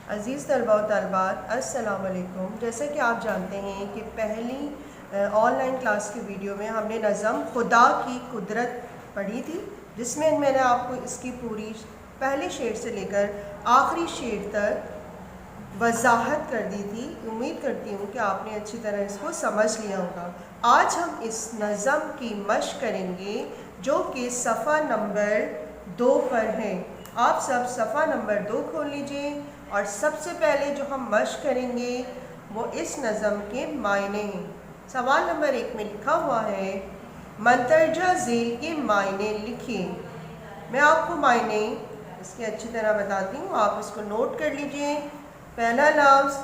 عزیز طلباء و طالبات السلام علیکم۔ جیسا کہ آپ جانتے ہیں کہ پہلی آن لائن کلاس کی ویڈیو میں ہم نے نظم خدا کی قدرت پڑھی تھی، جس میں میں نے آپ کو اس کی پوری پہلے شعر سے لے کر آخری شعر تک وضاحت کر دی تھی۔ امید کرتی ہوں کہ آپ نے اچھی طرح اس کو سمجھ لیا ہوگا۔ آج ہم اس نظم کی مشق کریں گے جو کہ صفحہ نمبر 2 پر ہے۔ آپ سب صفحہ نمبر 2 کھول لیجئے، اور سب سے پہلے جو ہم مشق کریں گے وہ اس نظم کے معنی ہیں۔ سوال نمبر 1 میں لکھا ہوا ہے مندرجہ ذیل کے معنی لکھیے۔ میں آپ کو معنی اس کے اچھی طرح بتاتی ہوں، آپ اس کو نوٹ کر لیجئے۔ پہلا لفظ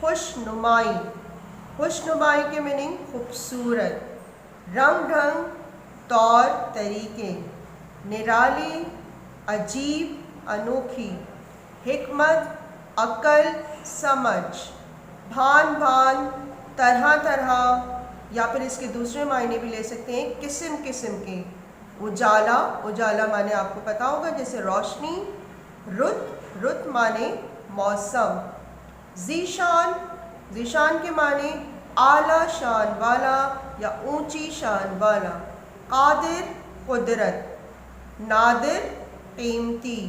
خوش نمائی۔ خوش نمائی کے میننگ خوبصورت، رنگ ڈھنگ، طور طریقے، نرالی، عجیب، انوکھی، حکمت، عقل، سمجھ، بھان بھان، طرح طرح، یا پھر اس کے دوسرے معنی بھی لے سکتے ہیں قسم قسم کے۔ اجالا، اجالا معنی آپ کو پتا ہوگا جیسے روشنی۔ رت، رت معنی موسم۔ ذیشان، ذیشان کے معنی اعلیٰ شان والا یا اونچی شان والا۔ قادر، قدرت۔ نادر، قیمتی۔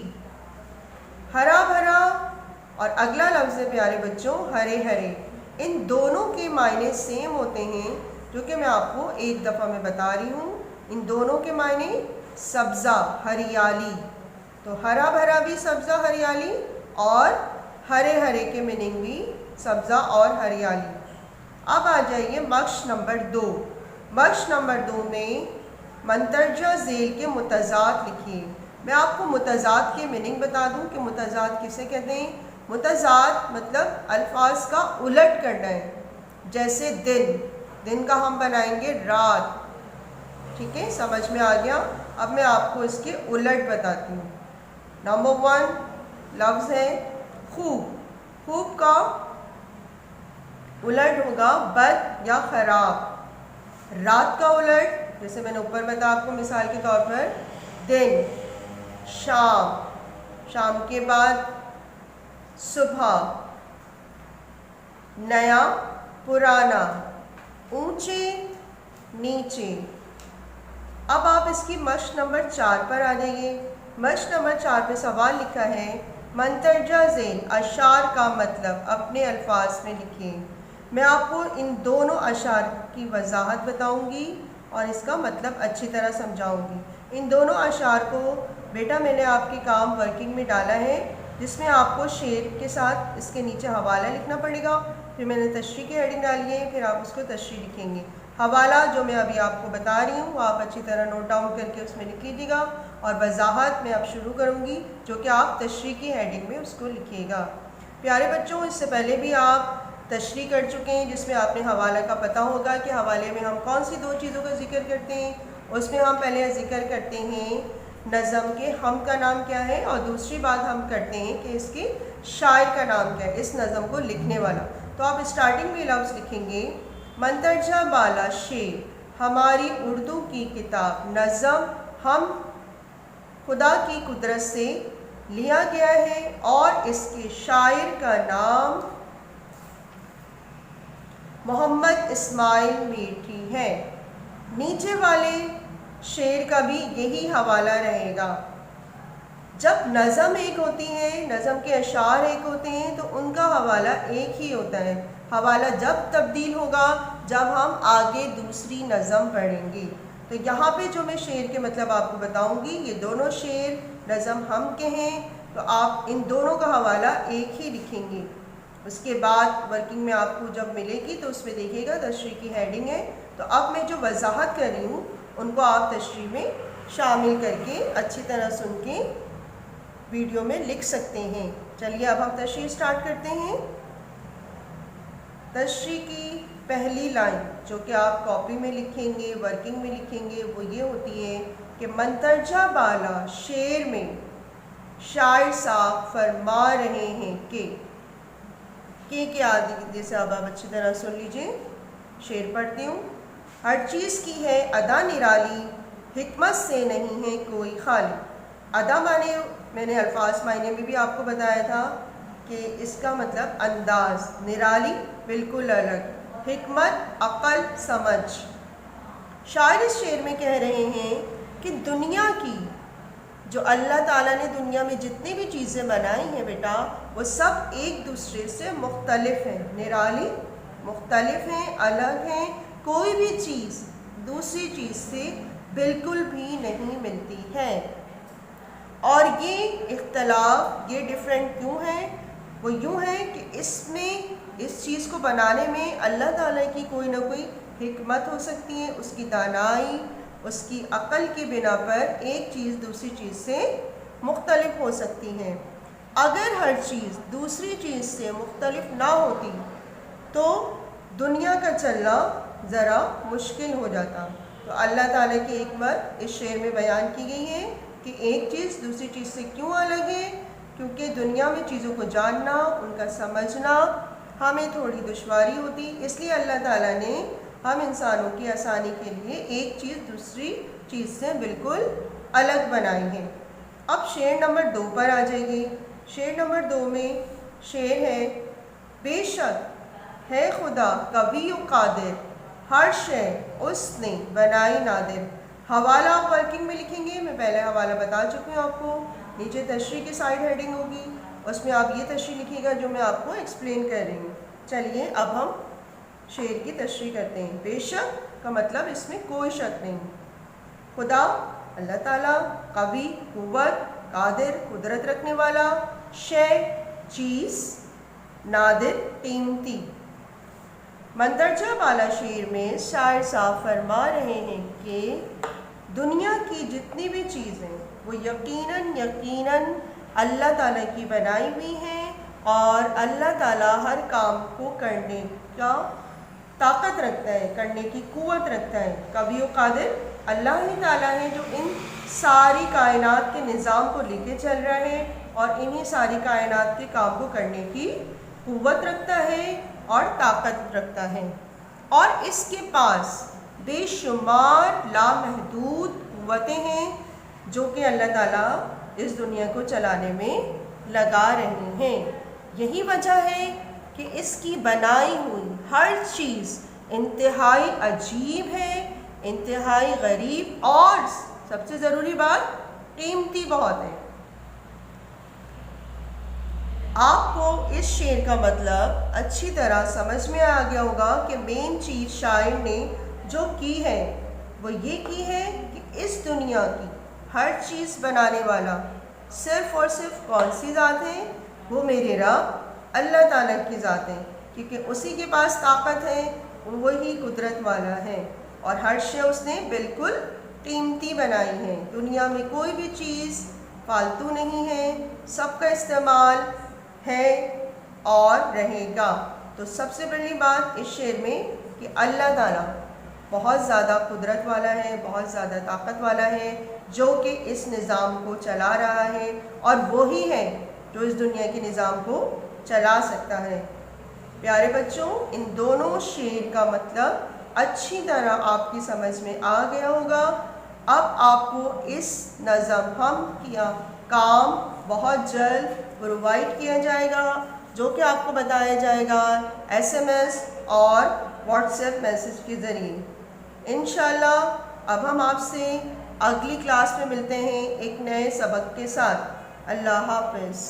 ہرا بھرا، اور اگلا لفظ ہے پیارے بچوں ہرے ہرے۔ ان دونوں کے معنی سیم ہوتے ہیں، جو کہ میں آپ کو ایک دفعہ میں بتا رہی ہوں۔ ان دونوں کے معنی سبزہ، ہریالی، تو ہرا بھرا بھی سبزہ ہریالی، اور ہرے ہرے کے میننگ بھی سبزہ اور ہریالی۔ اب آ جائیے مشق نمبر 2۔ مشق نمبر 2 میں مندرجہ ذیل کے متضاد لکھیے۔ میں آپ کو متضاد کے میننگ بتا دوں کہ متضاد کسے کہتے ہیں۔ متضاد مطلب الفاظ کا الٹ کرنا ہے، جیسے دن، دن کا ہم بنائیں گے رات۔ ٹھیک ہے، سمجھ میں آ گیا؟ اب میں آپ کو اس کے الٹ بتاتی ہوں۔ نمبر 1 لفظ ہے خوب۔ خوب کا الٹ ہوگا بد یا خراب۔ رات کا الٹ جیسے میں نے اوپر بتایا آپ کو مثال کے طور پر دن۔ شام، شام کے بعد صبح۔ نیا، پرانا۔ اونچے، نیچے۔ اب آپ اس کی مشق نمبر 4 پر آ جائیے۔ مشق نمبر 4 پہ سوال لکھا ہے مندرجہ ذیل اشعار کا مطلب اپنے الفاظ میں لکھیں۔ میں آپ کو ان دونوں اشعار کی وضاحت بتاؤں گی اور اس کا مطلب اچھی طرح سمجھاؤں گی۔ ان دونوں اشعار کو بیٹا میں نے آپ کے کام ورکنگ میں ڈالا ہے، جس میں آپ کو شعر کے ساتھ اس کے نیچے حوالہ لکھنا پڑے گا۔ پھر میں نے تشریح کی ہیڈنگ ڈالی ہے، پھر آپ اس کو تشریح لکھیں گے۔ حوالہ جو میں ابھی آپ کو بتا رہی ہوں وہ آپ اچھی طرح نوٹ ڈاؤن کر کے اس میں لکھ لیجیے گا، اور وضاحت میں اب شروع کروں گی جو کہ آپ تشریح کی ہیڈنگ میں اس کو لکھیے گا۔ پیارے بچوں، اس سے پہلے بھی آپ تشریح کر چکے ہیں، جس میں آپ نے حوالہ کا پتہ ہوگا کہ حوالے میں ہم کون سی 2 چیزوں کا ذکر کرتے ہیں۔ اس میں ہم پہلے ذکر کرتے ہیں نظم کے ہم کا نام کیا ہے، اور دوسری بات ہم کرتے ہیں کہ اس کے شاعر کا نام کیا ہے، اس نظم کو لکھنے والا۔ تو آپ اسٹارٹنگ میں لفظ لکھیں گے مندرجہ بالا شعر ہماری اردو کی کتاب نظم ہم خدا کی قدرت سے لیا گیا ہے، اور اس کے شاعر کا نام محمد اسماعیل میٹھی ہے۔ نیچے والے شعر کا بھی یہی حوالہ رہے گا۔ جب نظم ایک ہوتی ہے، نظم کے اشعار ایک ہوتے ہیں، تو ان کا حوالہ ایک ہی ہوتا ہے۔ حوالہ جب تبدیل ہوگا جب ہم آگے دوسری نظم پڑھیں گے۔ تو یہاں پہ جو میں شعر کے مطلب آپ کو بتاؤں گی، یہ دونوں شعر نظم ہم کے ہیں، تو آپ ان دونوں کا حوالہ ایک ہی لکھیں گے۔ اس کے بعد ورکنگ میں آپ کو جب ملے گی تو اس میں دیکھیے گا تشریح کی ہیڈنگ ہے۔ تو اب میں جو وضاحت کر رہی ہوں ان کو آپ تشریح میں شامل کر کے اچھی طرح سن کے ویڈیو میں لکھ سکتے ہیں۔ چلیے اب ہم تشریح سٹارٹ کرتے ہیں۔ تشریح کی پہلی لائن جو کہ آپ کاپی میں لکھیں گے، ورکنگ میں لکھیں گے، وہ یہ ہوتی ہے کہ مندرجہ بالا شعر میں شاعر صاحب فرما رہے ہیں کہ آدھی جیسے اب آپ اچھی طرح سن لیجئے، شعر پڑھتی ہوں۔ ہر چیز کی ہے ادا نرالی، حکمت سے نہیں ہے کوئی خالی۔ ادا معنی میں نے الفاظ معنی میں بھی آپ کو بتایا تھا کہ اس کا مطلب انداز، نرالی بالکل الگ، حکمت عقل سمجھ۔ شاعر اس شعر میں کہہ رہے ہیں کہ دنیا کی جو اللہ تعالیٰ نے دنیا میں جتنی بھی چیزیں بنائی ہیں بیٹا، وہ سب ایک دوسرے سے مختلف ہیں، نرالی مختلف ہیں، الگ ہیں، کوئی بھی چیز دوسری چیز سے بالکل بھی نہیں ملتی ہے۔ اور یہ اختلاف، یہ ڈیفرنٹ کیوں ہے؟ وہ یوں ہے کہ اس میں، اس چیز کو بنانے میں اللہ تعالیٰ کی کوئی نہ کوئی حکمت ہو سکتی ہے، اس کی دانائی، اس کی عقل کی بنا پر ایک چیز دوسری چیز سے مختلف ہو سکتی ہے۔ اگر ہر چیز دوسری چیز سے مختلف نہ ہوتی تو دنیا کا چلنا ذرا مشکل ہو جاتا۔ تو اللہ تعالیٰ کی حکمت اس شعر میں بیان کی گئی ہے کہ ایک چیز دوسری چیز سے کیوں الگ ہے، کیونکہ دنیا میں چیزوں کو جاننا، ان کا سمجھنا ہمیں تھوڑی دشواری ہوتی، اس لیے اللہ تعالیٰ نے ہم انسانوں کی آسانی کے لیے ایک چیز دوسری چیز سے بالکل الگ بنائی ہے۔ اب شعر نمبر 2 پر آ جائیے۔ شعر نمبر 2 میں شعر ہے، بے شک ہے خدا قوی و قادر، ہر شے اس نے بنائی نادر۔ حوالہ آپ ورکنگ میں لکھیں گے، میں پہلے حوالہ بتا چکی ہوں آپ کو، نیچے تشریح کی سائڈ ہیڈنگ ہوگی، اس میں آپ یہ تشریح لکھیے گا جو میں آپ کو ایکسپلین کر رہی ہوں۔ چلیے اب ہم شعر کی تشریح کرتے ہیں۔ بے شک کا مطلب اس میں کوئی شک نہیں، خدا اللہ تعالیٰ، قوی قوت، قادر قدرت رکھنے والا، شے چیز، نادر قیمتی۔ مندرجہ بالا شعر میں شاعر صاحب فرما رہے ہیں کہ دنیا کی جتنی بھی چیزیں وہ یقیناً اللہ تعالیٰ کی بنائی ہوئی ہیں، اور اللہ تعالیٰ ہر کام کو کرنے کا طاقت رکھتا ہے، کرنے کی قوت رکھتا ہے۔ قوی و قادر اللہ ہی تعالیٰ ہے جو ان ساری کائنات کے نظام کو لے کے چل رہا ہے اور انہی ساری کائنات کے کام کو کرنے کی قوت رکھتا ہے اور طاقت رکھتا ہے، اور اس کے پاس بے شمار لامحدود قوتیں ہیں جو کہ اللہ تعالیٰ اس دنیا کو چلانے میں لگا رہے ہیں۔ یہی وجہ ہے کہ اس کی بنائی ہوئی ہر چیز انتہائی عجیب ہے، انتہائی غریب، اور سب سے ضروری بات قیمتی بہت ہے۔ آپ کو اس شعر کا مطلب اچھی طرح سمجھ میں آ گیا ہوگا کہ مین چیز شاعر نے جو کی ہے وہ یہ کی ہے کہ اس دنیا کی ہر چیز بنانے والا صرف اور صرف کون سی ذات ہے؟ وہ میرے رب اللہ تعالیٰ کی ذات ہے، کیونکہ اسی کے پاس طاقت ہے، وہی قدرت والا ہے، اور ہر شے اس نے بالکل قیمتی بنائی ہے۔ دنیا میں کوئی بھی چیز فالتو نہیں ہے، سب کا استعمال ہے اور رہے گا۔ تو سب سے پہلی بات اس شعر میں کہ اللہ تعالیٰ بہت زیادہ قدرت والا ہے، بہت زیادہ طاقت والا ہے، جو کہ اس نظام کو چلا رہا ہے، اور وہی ہے جو اس دنیا کے نظام کو چلا سکتا ہے۔ پیارے بچوں، ان دونوں شعر کا مطلب اچھی طرح آپ کی سمجھ میں آ گیا ہوگا۔ اب آپ کو اس نظم ہم کیا کام بہت جلد پرووائڈ کیا جائے گا، جو کہ آپ کو بتایا جائے گا SMS اور واٹس ایپ میسج کے ذریعے۔ انشاءاللہ اب ہم آپ سے اگلی کلاس میں ملتے ہیں ایک نئے سبق کے ساتھ۔ اللہ حافظ۔